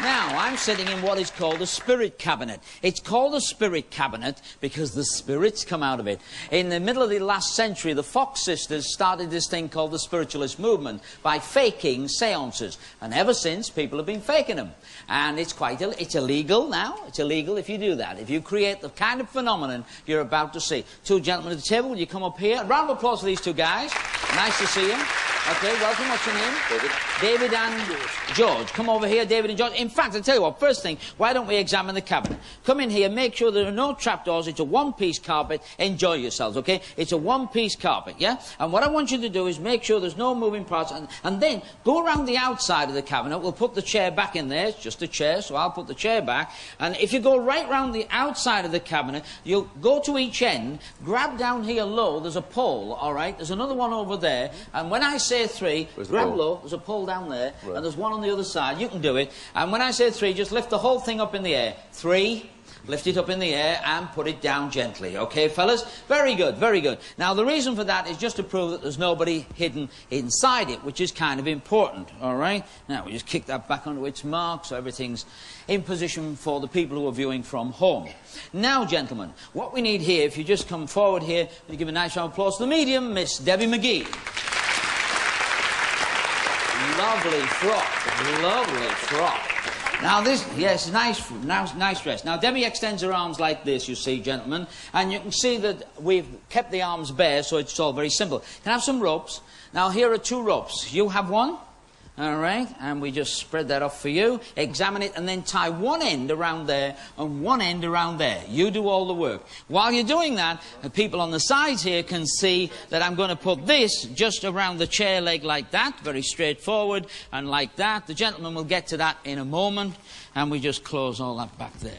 Now, I'm sitting in what is called a spirit cabinet. It's called a spirit cabinet because the spirits come out of it. In the middle of the last century, the Fox sisters started this thing called the spiritualist movement by faking seances. And ever since, people have been faking them. And it's it's illegal now. It's illegal if you do that. If you create the kind of phenomenon you're about to see. Two gentlemen at the table, will you come up here? A round of applause for these two guys. Nice to see you. Okay, welcome. What's your name? David. David and George. Come over here, David and George. In fact, I'll tell you what, first thing, why don't we examine the cabinet? Come in here, make sure there are no trapdoors. It's a one-piece carpet. Enjoy yourselves, okay? It's a one-piece carpet, yeah? And what I want you to do is make sure there's no moving parts. And then go around the outside of the cabinet. We'll put the chair back in there. It's just a chair, so I'll put the chair back. And if you go right round the outside of the cabinet, you'll go to each end, grab down here low, there's a pole, all right? There's another one over there. And when I say 3, grab low, there's a pole down there, right. And there's one on the other side. You can do it. And when I say 3, just lift the whole thing up in the air. 3, lift it up in the air and put it down gently. Okay, fellas? Very good, very good. Now, the reason for that is just to prove that there's nobody hidden inside it, which is kind of important, all right? Now, we just kick that back onto its mark so everything's in position for the people who are viewing from home. Now, gentlemen, what we need here, if you just come forward here, you give a nice round of applause to the medium, Miss Debbie McGee. Lovely frock, lovely frock. Now this, yes, nice dress. Now Debbie extends her arms like this, you see, gentlemen, and you can see that we've kept the arms bare, so it's all very simple. Can I have some ropes? Now here are 2 ropes. You have one. All right, and we just spread that off for you, examine it, and then tie one end around there and one end around there. You do all the work. While you're doing that, the people on the sides here can see that I'm going to put this just around the chair leg like that, very straightforward, and like that. The gentleman will get to that in a moment, and we just close all that back there.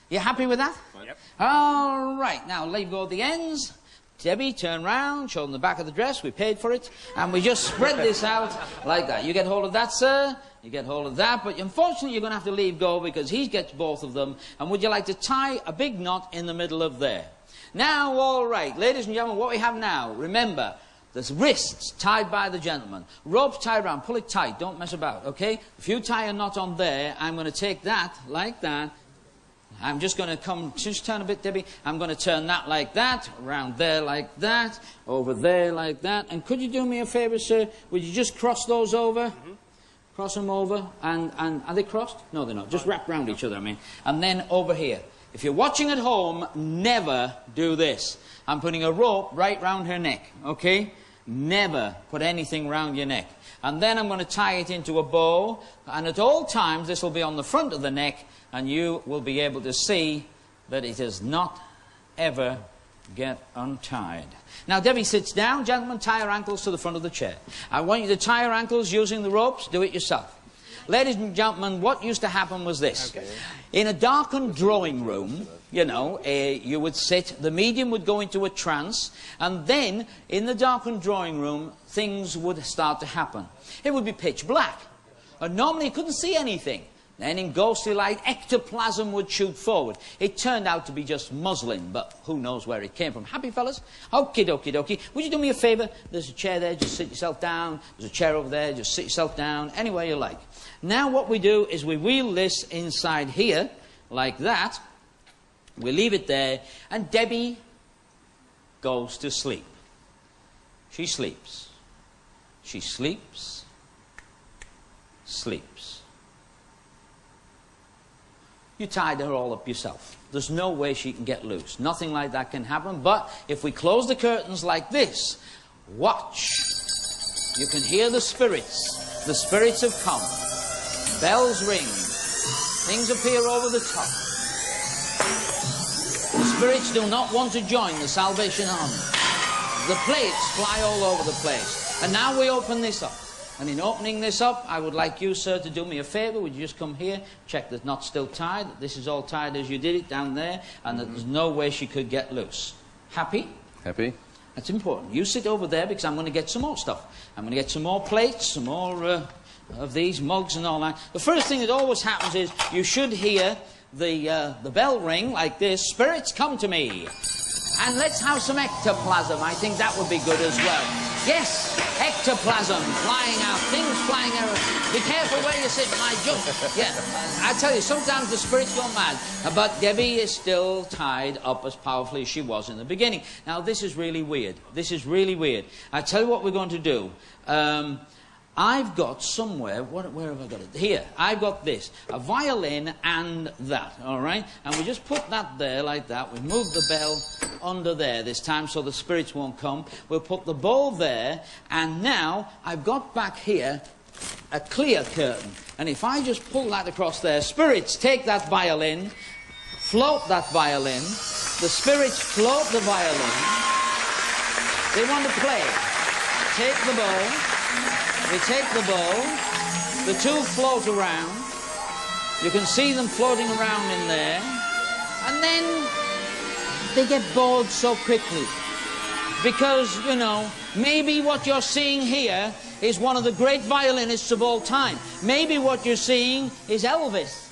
You happy with that? Yep. All right, now leave go at the ends. Debbie, turn round, show them the back of the dress, we paid for it, and we just spread this out like that. You get hold of that, sir, you get hold of that, but unfortunately you're going to have to leave go because he gets both of them, and would you like to tie a big knot in the middle of there? Now, all right, ladies and gentlemen, what we have now, remember, there's wrists tied by the gentleman, ropes tied around, pull it tight, don't mess about, okay? If you tie a knot on there, I'm going to take that, like that, I'm just going to come, just turn a bit, Debbie. I'm going to turn that like that, around there like that, over there like that. And could you do me a favour, sir? Would you just cross those over? Mm-hmm. Cross them over. And are they crossed? No, they're not. Just wrap round each other, I mean. And then over here. If you're watching at home, never do this. I'm putting a rope right round her neck, okay? Never put anything round your neck. And then I'm going to tie it into a bow. And at all times, this will be on the front of the neck. And you will be able to see that it does not ever get untied. Now, Debbie sits down. Gentlemen, tie her ankles to the front of the chair. I want you to tie her ankles using the ropes. Do it yourself. Ladies and gentlemen, what used to happen was this. Okay. In a darkened drawing room, you know, you would sit, the medium would go into a trance, and then, in the darkened drawing room, things would start to happen. It would be pitch black. And normally you couldn't see anything. Then in ghostly light, ectoplasm would shoot forward. It turned out to be just muslin, but who knows where it came from. Happy, fellas? Okie dokie dokie. Would you do me a favour? There's a chair there, just sit yourself down. There's a chair over there, just sit yourself down, anywhere you like. Now what we do is we wheel this inside here, like that. We leave it there, and Debbie goes to sleep. She sleeps. She sleeps. Sleeps. You tied her all up yourself. There's no way she can get loose. Nothing like that can happen. But if we close the curtains like this, watch. You can hear the spirits. The spirits have come. Bells ring. Things appear over the top. The spirits do not want to join the Salvation Army. The plates fly all over the place. And now we open this up. And in opening this up, I would like you, sir, to do me a favour. Would you just come here, check that knot's still tied, that this is all tied as you did it down there, and that there's no way she could get loose. Happy? Happy. That's important. You sit over there because I'm going to get some more stuff. I'm going to get some more plates, some more of these mugs and all that. The first thing that always happens is you should hear the bell ring like this. Spirits, come to me. And let's have some ectoplasm. I think that would be good as well. Yes, ectoplasm flying out, things flying out. Be careful where you sit, my junk. Yeah, I tell you, sometimes the spirits go mad. But Debbie is still tied up as powerfully as she was in the beginning. Now, this is really weird. This is really weird. I tell you what we're going to do. I've got somewhere, where have I got it? Here, I've got this, a violin and that, all right? And we just put that there like that. We move the bell under there this time so the spirits won't come. We'll put the bowl there, and now I've got back here a clear curtain. And if I just pull that across there, spirits, take that violin, float that violin. The spirits float the violin. They want to play. Take the bowl. We take the bowl, the two float around, you can see them floating around in there, and then they get bored so quickly. Because, you know, maybe what you're seeing here is one of the great violinists of all time. Maybe what you're seeing is Elvis.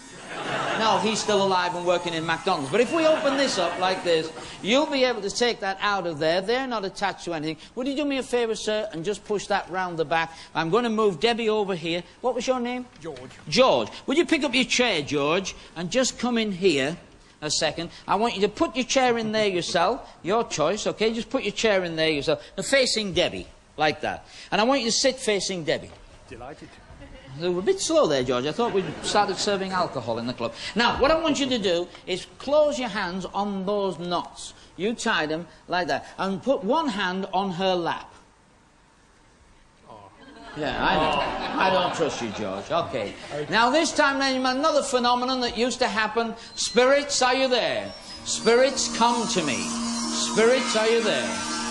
No, he's still alive and working in McDonald's. But if we open this up like this, you'll be able to take that out of there. They're not attached to anything. Would you do me a favour, sir, and just push that round the back? I'm going to move Debbie over here. What was your name? George. George. Would you pick up your chair, George, and just come in here a second? I want you to put your chair in there yourself. Your choice, okay? Just put your chair in there yourself. Now, facing Debbie, like that. And I want you to sit facing Debbie. Delighted. They were a bit slow there, George. I thought we'd started serving alcohol in the club. Now, what I want you to do is close your hands on those knots. You tie them like that. And put one hand on her lap. Oh. Yeah, I know. I don't trust you, George. Okay. Now, this time, then, another phenomenon that used to happen. Spirits, are you there? Spirits, come to me. Spirits, are you there?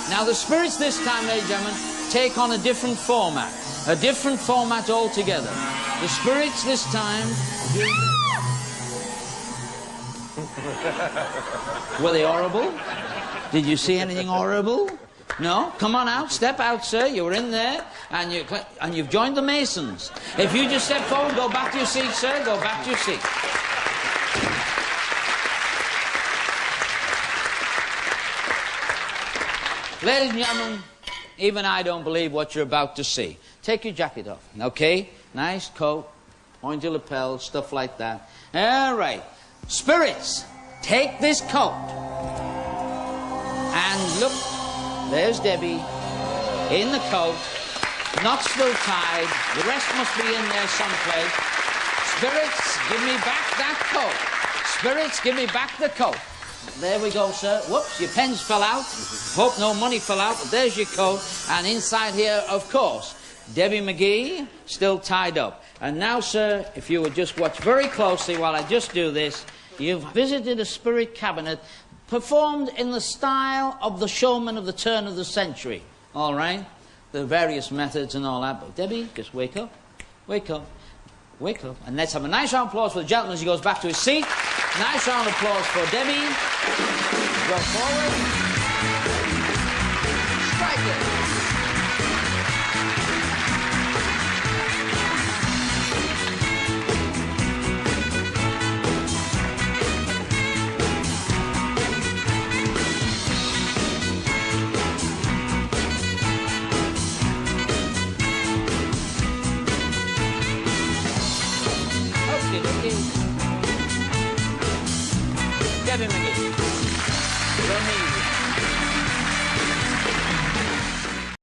Now, the spirits this time, ladies and gentlemen, take on a different format. A different format altogether. The spirits this time... Were they horrible? Did you see anything horrible? No? Come on out. Step out, sir. You were in there, and you've joined the Masons. If you just step forward, go back to your seat, sir. Go back to your seat. Ladies and gentlemen, even I don't believe what you're about to see. Take your jacket off, okay? Nice coat, pointy lapel, stuff like that. All right. Spirits, take this coat. And look, there's Debbie in the coat, not still tied. The rest must be in there someplace. Spirits, give me back that coat. Spirits, give me back the coat. There we go, sir. Whoops, your pens fell out. Hope no money fell out, but there's your coat. And inside here, of course, Debbie McGee, still tied up. And now, sir, if you would just watch very closely while I just do this, you've visited a spirit cabinet performed in the style of the showman of the turn of the century. All right? The various methods and all that. But Debbie, just wake up. Wake up. Wake up. And let's have a nice round of applause for the gentleman as he goes back to his seat. Nice round of applause for Debbie. Go forward.